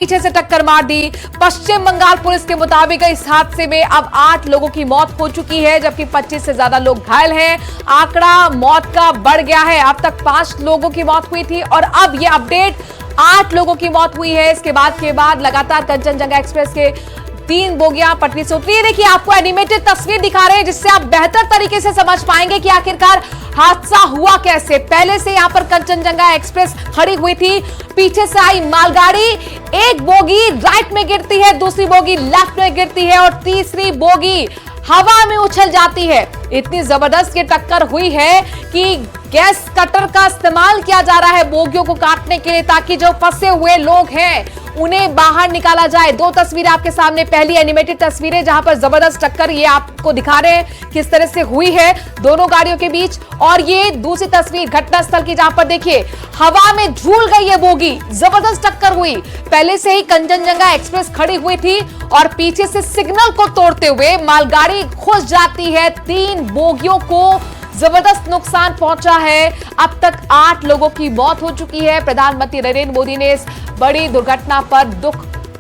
पीछे से टक्कर मार दी। पश्चिम बंगाल पुलिस के मुताबिक इस हादसे में अब 8 लोगों की मौत हो चुकी है, जबकि 25 से ज्यादा लोग घायल हैं। आंकड़ा मौत का बढ़ गया है। अब तक 5 लोगों की मौत हुई थी और अब ये अपडेट 8 लोगों की मौत हुई है। इसके बाद लगातार कंचनजंगा एक्सप्रेस के 3 बोगियां पटरी से उतरी है। देखिए, आपको एनिमेटेड तस्वीर दिखा रहे हैं जिससे आप बेहतर तरीके से समझ पाएंगे कि आखिरकार हादसा हुआ कैसे। पहले से यहां पर कंचनजंगा एक्सप्रेस खड़ी हुई थी, पीछे से आई मालगाड़ी, एक बोगी राइट में गिरती है, दूसरी बोगी लेफ्ट में गिरती है और तीसरी बोगी हवा में उछल जाती है। इतनी जबरदस्त ये टक्कर हुई है कि गैस कटर का इस्तेमाल किया जा रहा है बोगियों को काटने के लिए, ताकि जो फंसे हुए लोग हैं उन्हें बाहर निकाला जाए। 2 तस्वीरें आपके सामने, पहली एनिमेटेड तस्वीरें जहां पर जबरदस्त टक्कर ये आपको दिखा रहे हैं किस तरह से हुई है दोनों गाड़ियों के बीच, और ये दूसरी तस्वीर घटनास्थल की जहां पर देखिए हवा में झूल गई है बोगी, जबरदस्त टक्कर हुई। पहले से ही कंचनजंगा एक्सप्रेस खड़ी हुई थी और पीछे से सिग्नल को तोड़ते हुए मालगाड़ी घुस जाती है। 3 बोगियों को जबरदस्त नुकसान पहुंचा है। अब तक 8 लोगों की मौत हो चुकी है। प्रधानमंत्री नरेंद्र मोदी ने इस बड़ी दुर्घटना पर दुख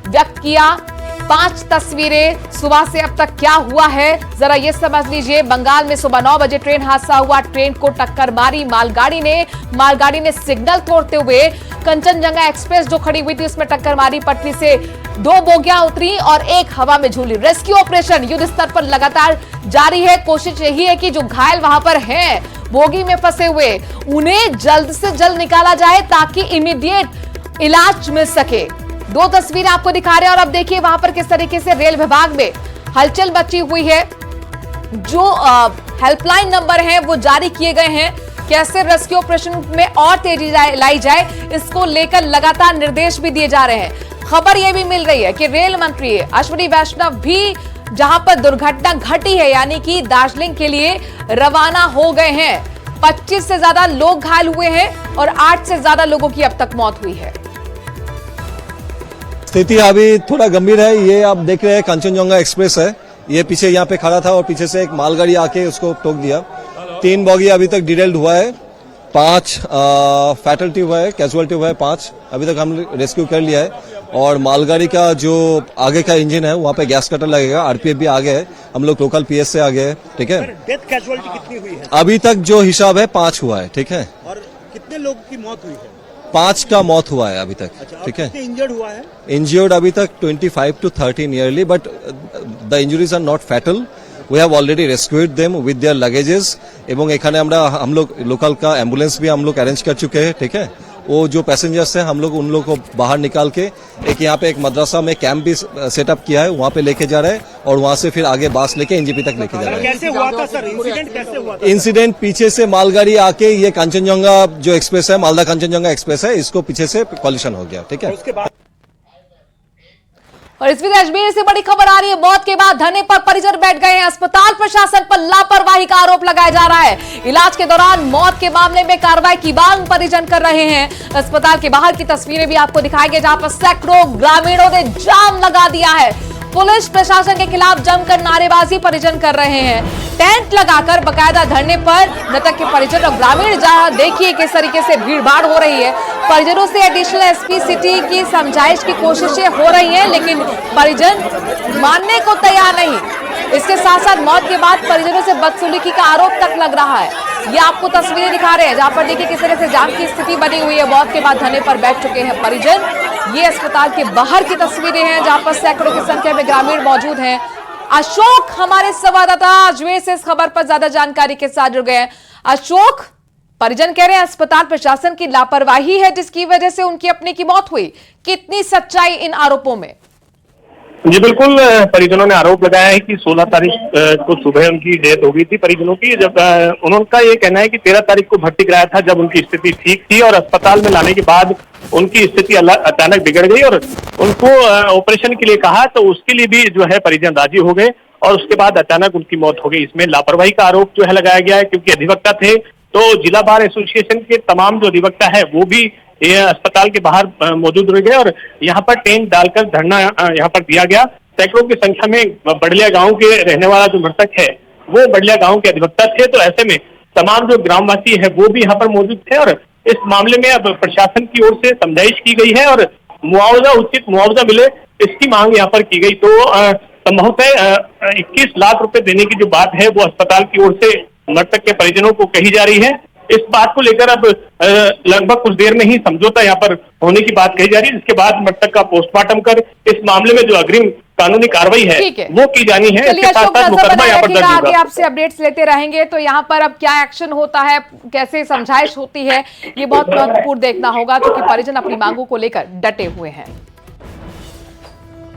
व्यक्त किया। 5 तस्वीरें सुबह से अब तक क्या हुआ है जरा ये समझ लीजिए। बंगाल में सुबह 9 बजे ट्रेन हादसा हुआ। ट्रेन को टक्कर मारी मालगाड़ी ने सिग्नल तोड़ते हुए कंचनजंगा एक्सप्रेस जो खड़ी हुई थी उसमें टक्कर मारी। पटरी से 2 बोगियां उतरी और एक हवा में झूली। रेस्क्यू ऑपरेशन युद्ध स्तर पर लगातार जारी है। कोशिश यही है कि जो घायल वहां पर हैं बोगी में फंसे हुए उन्हें जल्द से जल्द निकाला जाए ताकि इमीडिएट इलाज मिल सके। 2 तस्वीरें आपको दिखा रहे हैं और अब देखिए वहां पर किस तरीके से रेल विभाग में हलचल मची हुई है। जो हेल्पलाइन नंबर हैं वो जारी किए गए हैं, कैसे रेस्क्यू ऑपरेशन में और तेजी लाई जाए इसको लेकर लगातार निर्देश भी दिए जा रहे हैं। खबर यह भी मिल रही है कि रेल मंत्री अश्विनी वैष्णव भी जहां पर दुर्घटना घटी है यानी कि दार्जिलिंग के लिए रवाना हो गए हैं। 25 से ज्यादा लोग घायल हुए हैं और 8 से ज्यादा लोगों की अब तक मौत हुई है। स्थिति अभी थोड़ा गंभीर है। ये आप देख रहे हैं कंचनजंगा एक्सप्रेस है, ये पीछे यहाँ पे खड़ा था और पीछे से एक मालगाड़ी आके उसको ठोक दिया। 3 बॉगी अभी तक डिटेल्ड हुआ है, 5 फैटलिटी हुआ है, कैजुअलिटी हुआ है 5। अभी तक हम रेस्क्यू कर लिया है और मालगाड़ी का जो आगे का इंजन है वहाँ पे गैस कटर लगेगा। आरपीएफ भी आगे है, हम लोग लोकल पीएस से आगे है। ठीक है, डेथ कैजुअलिटी कितनी हुई है? अभी तक जो हिसाब है 5 हुआ है। ठीक है, और कितने लोगों की मौत हुई है? 5 का मौत हुआ है अभी तक। अच्छा, ठीक है, इंजर्ड हुआ है? इंजर्ड अभी तक 25 to 30 nearly, but the injuries are not fatal. We have already rescued them with their luggages. एवं एखाने हम लोग लोकल का एम्बुलेंस भी हम लोग अरेंज कर चुके हैं। ठीक है, वो जो पैसेंजर्स हैं हम लोग उन लोग को बाहर निकाल के एक यहाँ पे एक मदरसा में कैंप भी सेटअप किया है, वहाँ पे लेके जा रहे हैं और वहाँ से फिर आगे बास लेके एनजीपी तक लेके जा रहे हैं। कैसे हुआ था सर इंसिडेंट? कैसे हुआ था इंसिडेंट? पीछे से मालगाड़ी आके ये कंचनजंगा जो एक्सप्रेस है, मालदा कंचनजंगा एक्सप्रेस है, इसको पीछे से कॉलिशन हो गया। ठीक है, उसके बाद और इस बीच अजमेर से बड़ी खबर आ रही है। मौत के बाद धरने पर परिजन बैठ गए हैं। अस्पताल प्रशासन पर लापरवाही का आरोप लगाया जा रहा है। इलाज के दौरान मौत के मामले में कार्रवाई की मांग परिजन कर रहे हैं। अस्पताल के बाहर की तस्वीरें भी आपको दिखाएंगे जहां पर सैकड़ों ग्रामीणों ने जाम लगा दिया है। पुलिस प्रशासन के खिलाफ जमकर नारेबाजी परिजन कर रहे हैं। टेंट लगाकर बकायदा धरने पर मृतक के परिजन और ग्रामीण जहां देखिए किस तरीके से भीड़भाड़ हो रही है। परिजनों से एडिशनल एसपी सिटी की समझाइश की कोशिशें हो रही हैं, लेकिन परिजन मानने को तैयार नहीं। इसके साथ साथ मौत के बाद परिजनों से बदसलूकी का आरोप तक लग रहा है। ये आपको तस्वीरें दिखा रहे हैं जहां पर देखिए किस तरह से जाम की स्थिति बनी हुई है। मौत के बाद धरने पर बैठ चुके हैं परिजन। ये अस्पताल के बाहर की तस्वीरें हैं जहां पर सैकड़ों की संख्या में ग्रामीण मौजूद हैं। अशोक हमारे संवाददाता अजमेर से इस खबर पर ज्यादा जानकारी के साथ जुड़ गए हैं। अशोक, परिजन कह रहे हैं अस्पताल प्रशासन की लापरवाही है जिसकी वजह से उनकी अपने की मौत हुई। कितनी सच्चाई इन आरोपों में? जी बिल्कुल, परिजनों ने आरोप लगाया है कि 16 तारीख को सुबह उनकी डेथ हो गई थी परिजनों की। जब उनका ये कहना है कि 13 तारीख को भर्ती कराया था जब उनकी स्थिति ठीक थी और अस्पताल में लाने के बाद उनकी स्थिति अचानक बिगड़ गई और उनको ऑपरेशन के लिए कहा तो उसके लिए भी जो है परिजन राजी हो गए और उसके बाद अचानक उनकी मौत हो गई। इसमें लापरवाही का आरोप जो है लगाया गया है क्योंकि अधिवक्ता थे तो जिला बार एसोसिएशन के तमाम जो अधिवक्ता है वो भी ये अस्पताल के बाहर मौजूद रह गए और यहाँ पर टेंट डालकर धरना यहाँ पर दिया गया। सैकड़ों की संख्या में बड़लिया गांव के रहने वाला जो मृतक है वो बड़लिया गांव के अधिवक्ता थे, तो ऐसे में तमाम जो ग्रामवासी है वो भी यहाँ पर मौजूद थे और इस मामले में अब प्रशासन की ओर से समझाइश की गई है और मुआवजा, उचित मुआवजा मिले, इसकी मांग यहाँ पर की गई। तो संभवतः 21 लाख रुपए देने की जो बात है वो अस्पताल की ओर से मृतक के परिजनों को कही जा रही है। इस बात को लेकर अब लगभग कुछ देर में ही समझौता यहाँ पर होने की बात कही जा रही है, जिसके बाद मृतक का पोस्टमार्टम कर इस मामले में जो अग्रिम कानूनी कार्रवाई है वो की जानी है। चलिए इसके साथ साथ मुकदमा यहाँ पर दर्ज आगे होगा। आपसे अपडेट्स लेते रहेंगे। तो यहाँ पर अब क्या एक्शन होता है, कैसे समझाइश होती है, ये बहुत महत्वपूर्ण देखना होगा, क्योंकि परिजन अपनी मांगों को लेकर डटे हुए हैं।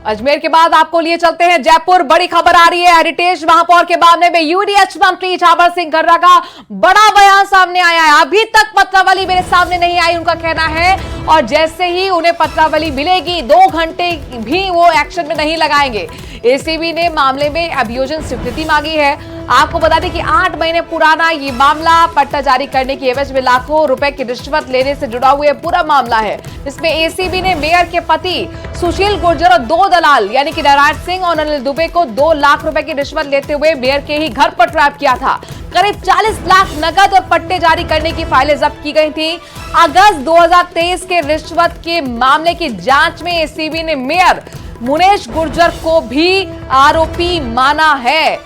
अजमेर के बाद आपको लिए चलते हैं जयपुर। बड़ी खबर आ रही है, हेरिटेज महापौर के मामले में यूडीएच मंत्री झावर सिंह खर्रा का बड़ा बयान सामने आया है। अभी तक पत्रावली मेरे सामने नहीं आई, उनका कहना है, और जैसे ही उन्हें पत्रावली मिलेगी 2 घंटे भी वो एक्शन में नहीं लगाएंगे। एसीबी ने मामले में अभियोजन स्वीकृति मांगी है। आपको बता दें कि 8 महीने पुराना ये मामला पट्टा जारी करने की एवज में लाखों रुपए की रिश्वत लेने से जुड़ा हुआ पूरा मामला है। इसमें एसीबी ने मेयर के पति सुशील गुर्जर और 2 दलाल यानी कि नारायण सिंह और अनिल दुबे को 2 लाख रुपए की रिश्वत लेते हुए मेयर के ही घर पर ट्रैप किया था। करीब 40 लाख नकद और पट्टे जारी करने की फाइलें जब्त की गई थी। अगस्त 2023 के रिश्वत के मामले की जांच में एसीबी ने मेयर मुनेश गुर्जर को भी आरोपी माना है।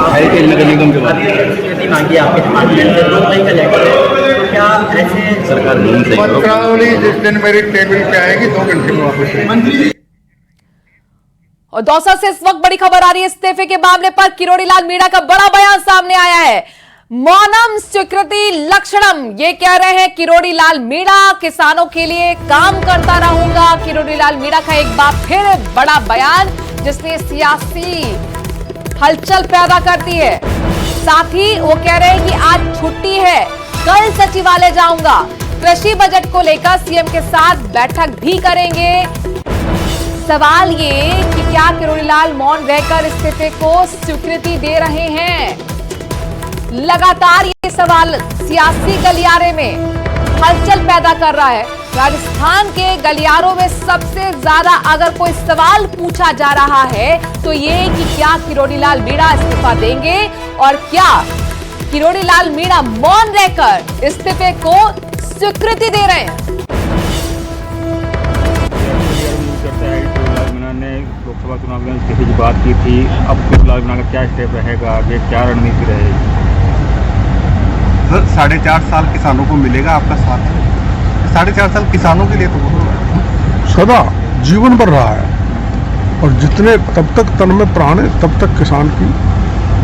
हेरिटेज नगर निगम के बाद मांगी आपके डिपार्टमेंट से 2 मई का लेकर, तो क्या ऐसे सरकार नहीं सही पत्रावली जिस दिन मेरी टेबल पे आएगी 2 घंटे में वापस आएगी। और दौसा से इस वक्त बड़ी खबर आ रही है, इस्तीफे के मामले पर किरोड़ी लाल मीणा का बड़ा बयान सामने आया है। मौनम स्वीकृति लक्षणम, ये कह रहे हैं किरोड़ी लाल मीणा। किसानों के लिए काम करता रहूंगा, किरोड़ी लाल मीणा का एक बार फिर बड़ा बयान, जिसने सियासी हलचल पैदा करती है। साथ ही वो कह रहे हैं कि आज छुट्टी है, कल सचिवालय जाऊंगा, कृषि बजट को लेकर सीएम के साथ बैठक भी करेंगे। सवाल ये कि क्या किरोड़ीलाल मौन रहकर इस्तीफे को स्वीकृति दे रहे हैं? लगातार ये सवाल सियासी गलियारे में हलचल पैदा कर रहा है। राजस्थान के गलियारों में सबसे ज्यादा अगर कोई सवाल पूछा जा रहा है तो ये कि क्या किरोड़ी लाल मीणा इस्तीफा देंगे, और क्या किरोड़ी लाल मीणा मौन रहकर इस्तीफे को स्वीकृति दे रहे हैं। ने लोकसभा चुनाव में इस्तीफे की बात की थी, अब किरोड़ी लाल मीणा का क्या स्टेप रहेगा, आगे क्या रणनीति रहेगी? सर 4.5 साल किसानों को मिलेगा आपका साथ, 4.5 साल किसानों के लिए तो सदा जीवन भर रहा है, और जितने तब तक तन में प्राण है तब तक किसान की,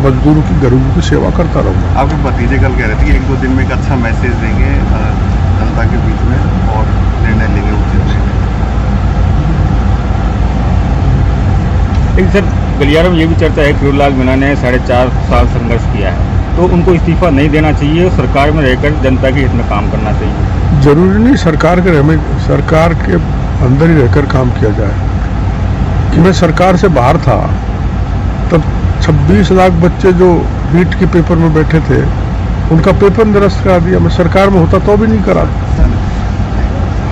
मजदूरों की, गरीबों की सेवा करता रहूंगा। आपके भतीजे कल कह रहे थे कि 1-2 दिन में एक अच्छा मैसेज देंगे जनता के बीच में और निर्णय लेंगे उचित। लेकिन सर गलियारों में ये भी चर्चा है कि किरोड़ी लाल मीणा ने 4.5 साल संघर्ष किया है, तो उनको इस्तीफा नहीं देना चाहिए, सरकार में रहकर जनता के हित में काम करना चाहिए। जरूरी नहीं सरकार के अंदर ही रहकर काम किया जाए। कि मैं सरकार से बाहर था तब 26 लाख बच्चे जो नीट के पेपर में बैठे थे उनका पेपर निरस्त करा दिया। मैं सरकार में होता तो भी नहीं करा।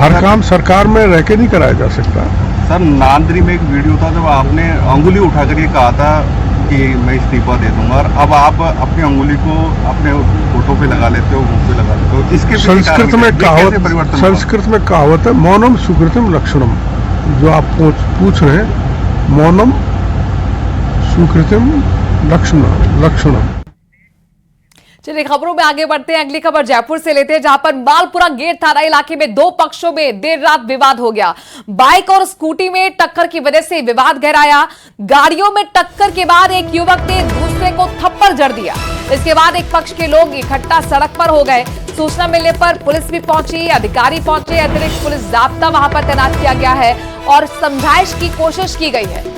हर काम सरकार में रह के नहीं कराया जा सकता। सर नांदरी में एक वीडियो था जब आपने अंगुली उठाकर ये कहा था कि मैं इस्तीफा दे दूंगा, और अब आप अपनी अंगुली को अपने फोटो पे लगा लेते हो, मुंह पे लगा लेते हो। इसके संस्कृत में कहावत है मौनम सुकृतिम लक्षणम, जो आप पूछ रहे हैं, मौनम सुकृतिम लक्षणम। चलिए खबरों में आगे बढ़ते हैं। अगली खबर जयपुर से लेते हैं, जहां पर मालपुरा गेट थाना इलाके में 2 पक्षों में देर रात विवाद हो गया। बाइक और स्कूटी में टक्कर की वजह से विवाद गहराया। गाड़ियों में टक्कर के बाद एक युवक ने दूसरे को थप्पड़ जड़ दिया। इसके बाद एक पक्ष के लोग इकट्ठा सड़क पर हो गए। सूचना मिलने पर पुलिस भी पहुंची, अधिकारी पहुंचे, अतिरिक्त पुलिस जाब्ता वहां पर तैनात किया गया है और समझाइश की कोशिश की गई है।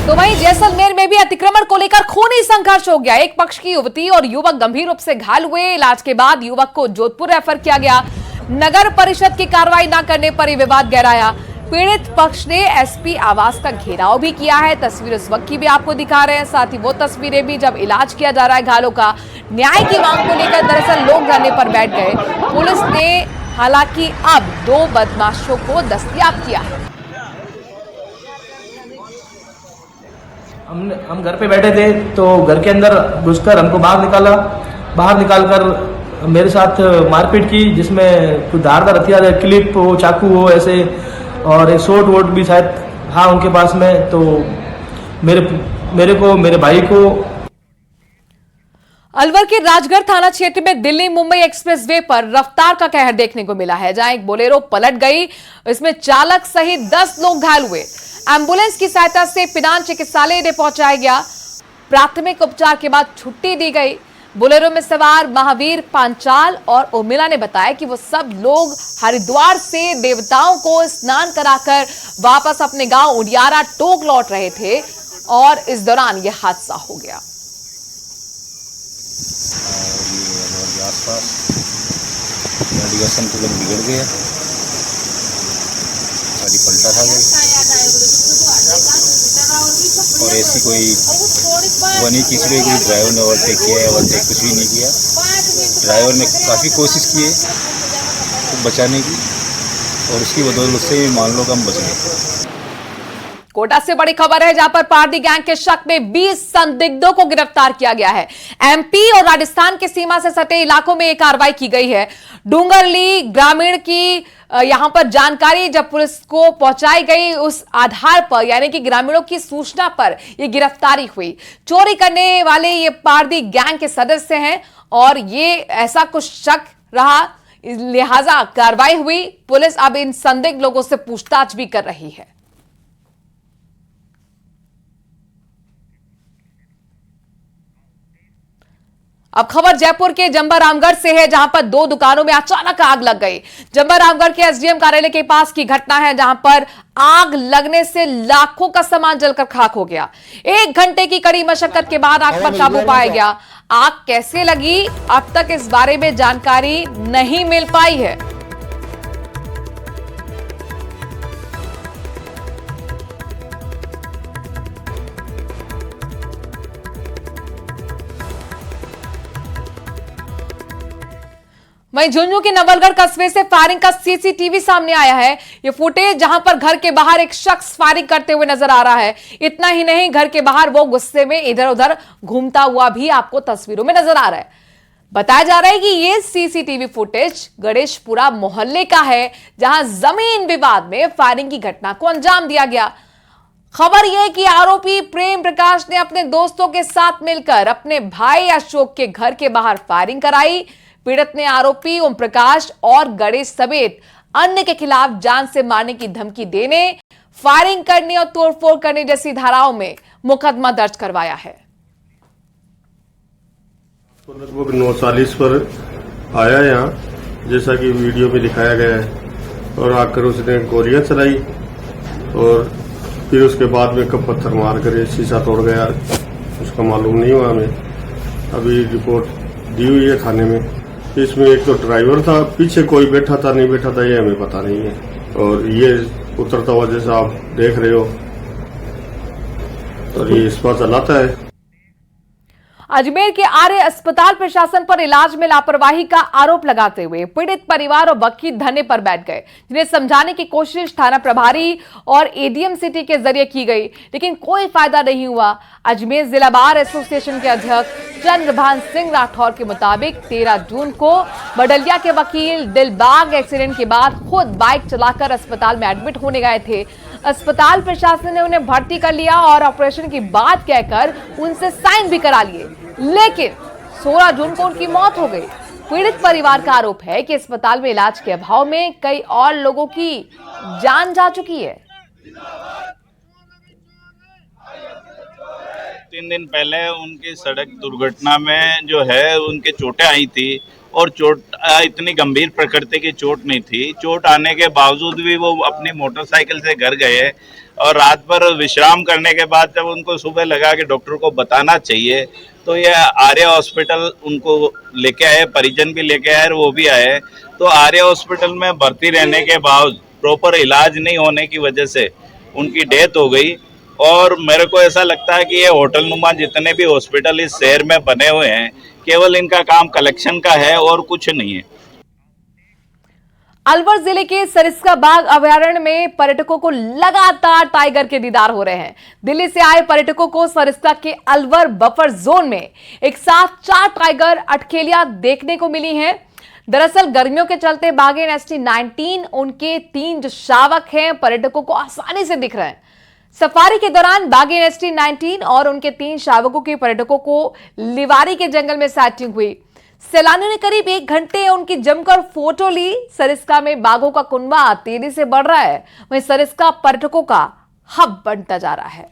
तो वहीं जैसलमेर में भी अतिक्रमण को लेकर खूनी संघर्ष हो गया। एक पक्ष की युवती और युवक गंभीर रूप से घायल हुए। इलाज के बाद युवक को जोधपुर रेफर किया गया। नगर परिषद की कार्रवाई न करने पर यह विवाद गहराया। पीड़ित पक्ष ने एसपी आवास का घेराव भी किया है। तस्वीर उस वक्त की भी आपको दिखा रहे हैं, साथ ही वो तस्वीरें भी जब इलाज किया जा रहा है घायलों का। न्याय की मांग को लेकर दरअसल लोग धरने पर बैठ गए। पुलिस ने हालांकि अब 2 बदमाशों को दस्तयाब किया है। हम घर पे बैठे थे तो घर के अंदर घुसकर हमको बाहर निकालकर मेरे साथ मारपीट की, जिसमें कुछ धारदार हथियार, क्लिप हो, चाकू हो ऐसे, और एक शॉर्ट वोट भी शायद हाँ उनके पास में। तो मेरे भाई को अलवर के राजगढ़ थाना क्षेत्र में दिल्ली मुंबई एक्सप्रेसवे पर रफ्तार का कहर देखने को मिला है, जहां एक बोलेरो पलट गई। इसमें चालक सहित 10 लोग घायल हुए। एम्बुलेंस की सहायता से पिनान चिकित्सालय में पहुंचाया गया। प्राथमिक उपचार के बाद छुट्टी दी गई। बोलेरो में सवार महावीर पांचाल और उर्मिला ने बताया कि वो सब लोग हरिद्वार से देवताओं को स्नान कराकर वापस अपने गांव उडियारा टोक लौट रहे थे और इस दौरान यह हादसा हो गया। आसपास गाड़ी का संतुलन बिगड़ गया, गाड़ी पलटा खा गई और ऐसी कोई बनी किसी कोई ड्राइवर ने ओवरटेक किया है, ओवरटेक कुछ भी नहीं किया। ड्राइवर ने काफ़ी कोशिश की है तो बचाने की, और उसकी बदौलत से मान लो हम बच गए। कोटा से बड़ी खबर है, जहां पर पारदी गैंग के शक में 20 संदिग्धों को गिरफ्तार किया गया है। एमपी और राजस्थान की सीमा से सटे इलाकों में यह कार्रवाई की गई है। डूंगरली ग्रामीण की यहां पर जानकारी जब पुलिस को पहुंचाई गई, उस आधार पर यानी कि ग्रामीणों की सूचना पर यह गिरफ्तारी हुई। चोरी करने वाले ये पारदी गैंग के सदस्य हैं और ये ऐसा कुछ शक रहा, लिहाजा कार्रवाई हुई। पुलिस अब इन संदिग्ध लोगों से पूछताछ भी कर रही है। अब खबर जयपुर के जंबा रामगढ़ से है, जहां पर 2 दुकानों में अचानक आग लग गई। जंबा रामगढ़ के एसडीएम कार्यालय के पास की घटना है, जहां पर आग लगने से लाखों का सामान जलकर खाक हो गया। 1 घंटे की कड़ी मशक्कत के बाद आग पर काबू पाया गया। आग कैसे लगी, अब तक इस बारे में जानकारी नहीं मिल पाई है। वहीं झुंझुनू के नवलगढ़ कस्बे से फायरिंग का सीसीटीवी सामने आया है। ये फुटेज जहां पर घर के बाहर एक शख्स फायरिंग करते हुए नजर आ रहा है। इतना ही नहीं, घर के बाहर वो गुस्से में इधर उधर घूमता हुआ भी आपको तस्वीरों में नजर आ रहा है। बताया जा रहा है कि ये सीसीटीवी फुटेज गणेशपुरा मोहल्ले का है, जहां जमीन विवाद में फायरिंग की घटना को अंजाम दिया गया। खबर यह है कि आरोपी प्रेम प्रकाश ने अपने दोस्तों के साथ मिलकर अपने भाई अशोक के घर के बाहर फायरिंग कराई। पीड़ित ने आरोपी ओम प्रकाश और गणेश समेत अन्य के खिलाफ जान से मारने की धमकी देने, फायरिंग करने और तोड़फोड़ करने जैसी धाराओं में मुकदमा दर्ज करवाया है। लगभग 9:40 पर आया यहाँ, जैसा कि वीडियो में दिखाया गया है, और आकर उसने गोलियां चलाई और फिर उसके बाद में कब पत्थर मार कर शीशा तोड़ गया, उसका मालूम नहीं हुआ हमें। अभी रिपोर्ट दी हुई है थाने में। इसमें एक तो ड्राइवर था, पीछे कोई बैठा था नहीं बैठा था ये हमें पता नहीं है, और ये उतरता हुआ जैसा आप देख रहे हो, और ये इस पर चलाता है। अजमेर के आर्य अस्पताल प्रशासन पर इलाज में लापरवाही का आरोप लगाते हुए पीड़ित परिवार और वकील धरने पर बैठ गए, जिन्हें समझाने की कोशिश थाना प्रभारी और एडीएम सिटी के जरिए की गई, लेकिन कोई फायदा नहीं हुआ। अजमेर जिला बार एसोसिएशन के अध्यक्ष चंद्रभान सिंह राठौर के मुताबिक 13 जून को बडलिया के वकील दिलबाग एक्सीडेंट के बाद खुद बाइक चलाकर अस्पताल में एडमिट होने गए थे। अस्पताल प्रशासन ने उन्हें भर्ती कर लिया और ऑपरेशन की बात कहकर उनसे साइन भी करा लिए, लेकिन 16 जून को उनकी मौत हो गई। पीड़ित परिवार का आरोप है कि अस्पताल में इलाज के अभाव में कई और लोगों की जान जा चुकी है। 3 दिन पहले उनकी सड़क दुर्घटना में जो है उनके चोटें आई थी, और चोट इतनी गंभीर प्रकृति की चोट नहीं थी। चोट आने के बावजूद भी वो अपनी मोटरसाइकिल से घर गए, और रात भर विश्राम करने के बाद जब उनको सुबह लगा कि डॉक्टर को बताना चाहिए, तो ये आर्य हॉस्पिटल उनको लेके आए, परिजन भी लेके आए और वो भी आए। तो आर्य हॉस्पिटल में भर्ती रहने के बावजूद प्रॉपर इलाज नहीं होने की वजह से उनकी डेथ हो गई। और मेरे को ऐसा लगता है कि ये होटल नुमा जितने भी हॉस्पिटल इस शहर में बने हुए हैं, केवल इनका काम कलेक्शन का है और कुछ नहीं है। अलवर जिले के सरिस्का बाग अभयारण्य में पर्यटकों को लगातार टाइगर के दीदार हो रहे हैं। दिल्ली से आए पर्यटकों को सरिस्का के अलवर बफर जोन में एक साथ 4 टाइगर अठखेलियां देखने को मिली हैं। दरअसल गर्मियों के चलते बाघिन ST19 उनके 3 जो शावक हैं पर्यटकों को आसानी से दिख रहे हैं। सफारी के दौरान बाघिन ST19 और उनके 3 शावकों के पर्यटकों को लिवारी के जंगल में साइटिंग हुई। सैलानियों ने करीब 1 घंटे उनकी जमकर फोटो ली। सरिस्का में बाघों का कुनबा तेजी से बढ़ रहा है, वहीं सरिस्का पर्यटकों का हब बनता जा रहा है।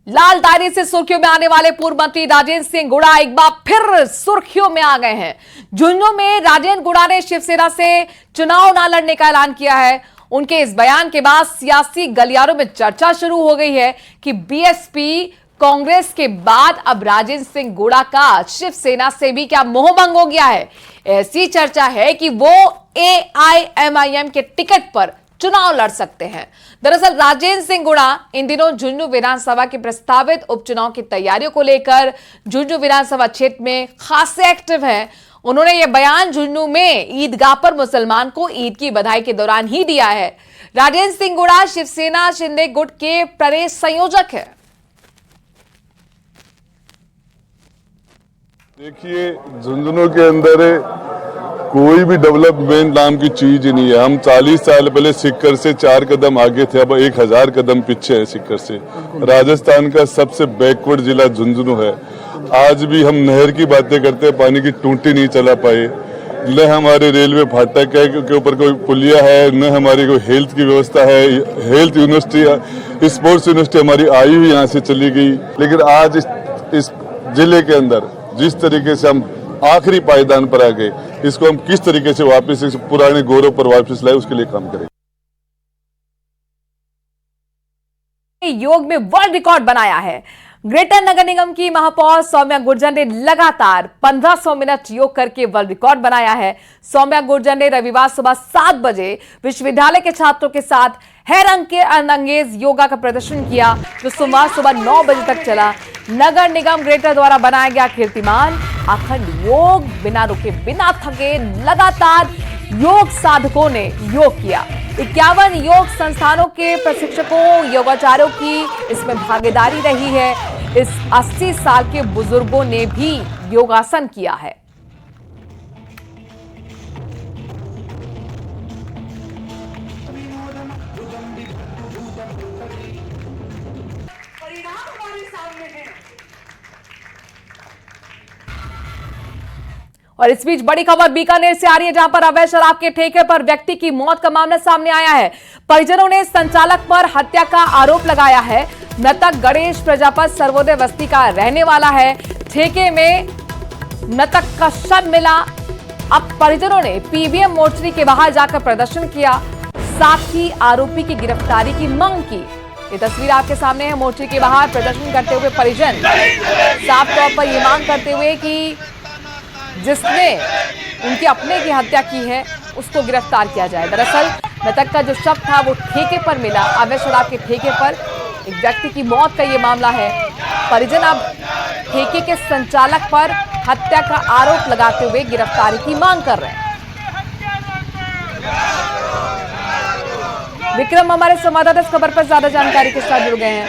लाल डायरी से सुर्खियों में आने वाले पूर्व मंत्री राजेंद्र सिंह गुड़ा एक बार फिर सुर्खियों में आ गए हैं। झुंझुनू में राजेंद्र गुड़ा ने शिवसेना से चुनाव न लड़ने का ऐलान किया है। उनके इस बयान के बाद सियासी गलियारों में चर्चा शुरू हो गई है कि बीएसपी कांग्रेस के बाद अब राजेंद्र सिंह गुड़ा का शिवसेना से भी क्या मोहभंग हो गया है। ऐसी चर्चा है कि वो AIMIM के टिकट पर चुनाव लड़ सकते हैं। दरअसल राजेंद्र सिंह गुड़ा इन दिनों झुंझुनू विधानसभा के प्रस्तावित उपचुनाव की तैयारियों को लेकर झुंझुनू विधानसभा क्षेत्र में खासे एक्टिव हैं। उन्होंने यह बयान झुंझुनू में ईदगाह पर मुसलमान को ईद की बधाई के दौरान ही दिया है। राजेंद्र सिंह गुड़ा शिवसेना शिंदे गुट के प्रदेश संयोजक है। देखिए, झुंझुनू के अंदर कोई भी डेवलपमेंट नाम की चीज नहीं है। हम 40 साल पहले सिक्कर से 4 कदम आगे थे, अब 1000 कदम पीछे है सिक्कर से। राजस्थान का सबसे बैकवर्ड जिला झुंझुनू है। आज भी हम नहर की बातें करते हैं, पानी की टूटी नहीं चला पाए, न हमारे रेलवे फाटक है के ऊपर कोई पुलिया है, न हमारी कोई हेल्थ की व्यवस्था है। हेल्थ यूनिवर्सिटी, स्पोर्ट्स यूनिवर्सिटी हमारी आई हुई यहाँ से चली गई। लेकिन आज इस जिले के अंदर जिस तरीके से हम आखिरी पायदान पर आ गए, इसको हम किस तरीके से वापस पुराने गौरव पर वापस लाए, उसके लिए काम करें। योग में वर्ल्ड रिकॉर्ड बनाया है। ग्रेटर नगर निगम की महापौर सौम्या गुर्जर ने लगातार 1500 मिनट योग करके वर्ल्ड रिकॉर्ड बनाया है। सौम्या गुर्जर ने रविवार सुबह 7 बजे विश्वविद्यालय के छात्रों के साथ हैरंग के अंगेज योगा का प्रदर्शन किया, जो सोमवार सुबह 9 बजे तक चला। नगर निगम ग्रेटर द्वारा बनाया गया कीर्तिमान अखंड योग, बिना रुके बिना थके लगातार योग साधकों ने योग किया। 51 योग संस्थानों के प्रशिक्षकों योगाचार्यों की इसमें भागीदारी रही है। इस 80 साल के बुजुर्गों ने भी योगासन किया है। और इस बीच बड़ी खबर बीकानेर से आ रही है, जहां पर अवैध शराब के ठेके पर व्यक्ति की मौत का मामला सामने आया है। परिजनों ने संचालक पर हत्या का आरोप लगाया है। मृतक गणेश प्रजापत सर्वोदय बस्ती का रहने वाला है। ठेके में मृतक का शव मिला। अब परिजनों ने पीबीएम मोर्चरी के बाहर जाकर प्रदर्शन किया, साथ ही आरोपी की गिरफ्तारी की मांग की। ये तस्वीर आपके सामने है। मोर्चरी के बाहर प्रदर्शन करते हुए परिजन साफ तौर पर यह मांग करते हुए कि जिसने उनके अपने की हत्या की है उसको गिरफ्तार किया जाए। दरअसल मृतक का जो शव था वो ठेके पर मिला। अवैध शराब के ठेके पर एक व्यक्ति की मौत का ये मामला है। परिजन अब ठेके के संचालक पर हत्या का आरोप लगाते हुए गिरफ्तारी की मांग कर रहे हैं। विक्रम हमारे संवाददाता इस खबर पर ज्यादा जानकारी के साथ जुड़ गए हैं।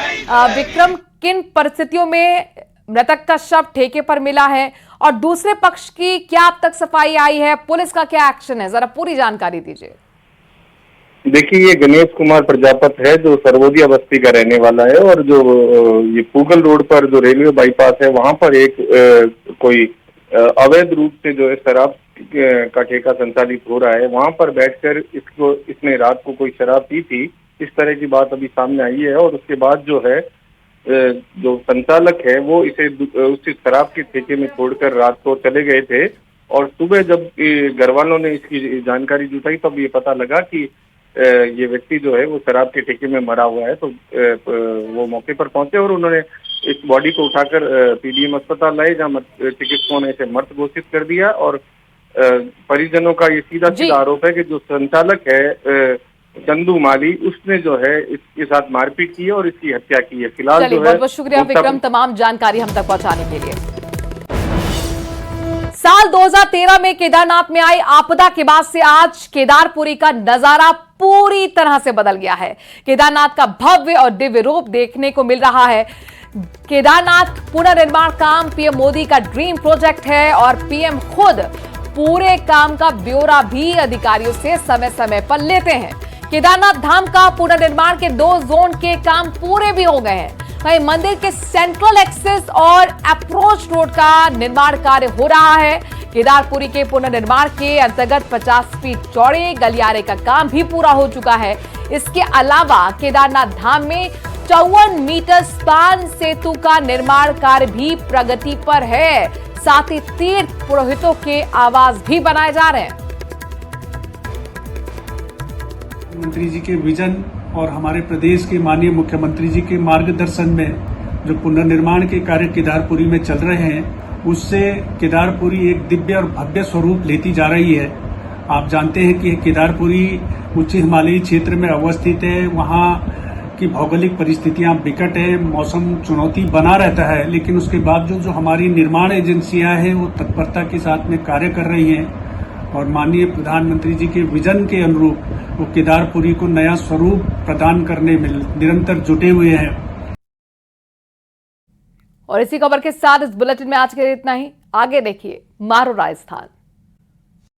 विक्रम, किन परिस्थितियों में मृतक का शव ठेके पर मिला है और दूसरे पक्ष की क्या अब तक सफाई आई है, पुलिस का क्या एक्शन है, जरा पूरी जानकारी दीजिए। देखिए, ये गणेश कुमार प्रजापत है जो सर्वोदय बस्ती का रहने वाला है और जो ये पूगल रोड पर जो रेलवे बाईपास है वहां पर एक कोई अवैध रूप से जो है शराब का ठेका संचालित हो रहा है। वहां पर बैठकर इसने रात को कोई शराब पी थी, इस तरह की बात अभी सामने आई है। और उसके बाद जो है जो संचालक है वो इसे उस शराब के ठेके में छोड़कर रात को चले गए थे। और सुबह जब घर वालों ने इसकी जानकारी जुटाई तब ये पता लगा कि ये व्यक्ति जो है वो शराब के ठेके में मरा हुआ है। तो वो मौके पर पहुंचे और उन्होंने इस बॉडी को उठाकर पीडीएम अस्पताल लाए, जहाँ चिकित्सकों ने इसे मृत घोषित कर दिया। और परिजनों का ये सीधा आरोप है कि जो संचालक है चंदू माली, उसने जो है इसके साथ मारपीट की है और इसकी हत्या की है। फिलहाल चलिए, जो है बहुत बहुत शुक्रिया विक्रम तमाम जानकारी हम तक पहुंचाने के लिए। साल 2013 में केदारनाथ में आई आपदा के बाद से आज केदारपुरी का नजारा पूरी तरह से बदल गया है। केदारनाथ का भव्य और दिव्य रूप देखने को मिल रहा है। केदारनाथ पुनर्निर्माण काम पीएम मोदी का ड्रीम प्रोजेक्ट है और पीएम खुद पूरे काम का ब्यौरा भी अधिकारियों से समय समय पर लेते हैं। केदारनाथ धाम का पुनर्निर्माण के 2 जोन के काम पूरे भी हो गए हैं। वहीं मंदिर के सेंट्रल एक्सेस और अप्रोच रोड का निर्माण कार्य हो रहा है। केदारपुरी के पुनर्निर्माण के अंतर्गत 50 फीट चौड़े गलियारे का काम भी पूरा हो चुका है। इसके अलावा केदारनाथ धाम में 54 मीटर स्पान सेतु का निर्माण कार्य भी प्रगति पर है। साथ ही तीर्थ पुरोहितों के आवास भी बनाए जा रहे हैं। मुख्यमंत्री जी के विजन और हमारे प्रदेश के माननीय मुख्यमंत्री जी के मार्गदर्शन में जो पुनर्निर्माण के कार्य केदारपुरी में चल रहे हैं, उससे केदारपुरी एक दिव्य और भव्य स्वरूप लेती जा रही है। आप जानते हैं कि केदारपुरी उच्च हिमालयी क्षेत्र में अवस्थित है। वहाँ की भौगोलिक परिस्थितियां विकट है, मौसम चुनौती बना रहता है, लेकिन उसके बावजूद जो हमारी निर्माण एजेंसियां हैं वो तत्परता के साथ में कार्य कर रही हैं और माननीय प्रधानमंत्री जी के विजन के अनुरूप वो केदारपुरी को नया स्वरूप प्रदान करने में निरंतर जुटे हुए हैं। और इसी खबर के साथ इस बुलेटिन में आज के लिए इतना ही। आगे देखिए मारो राजस्थान।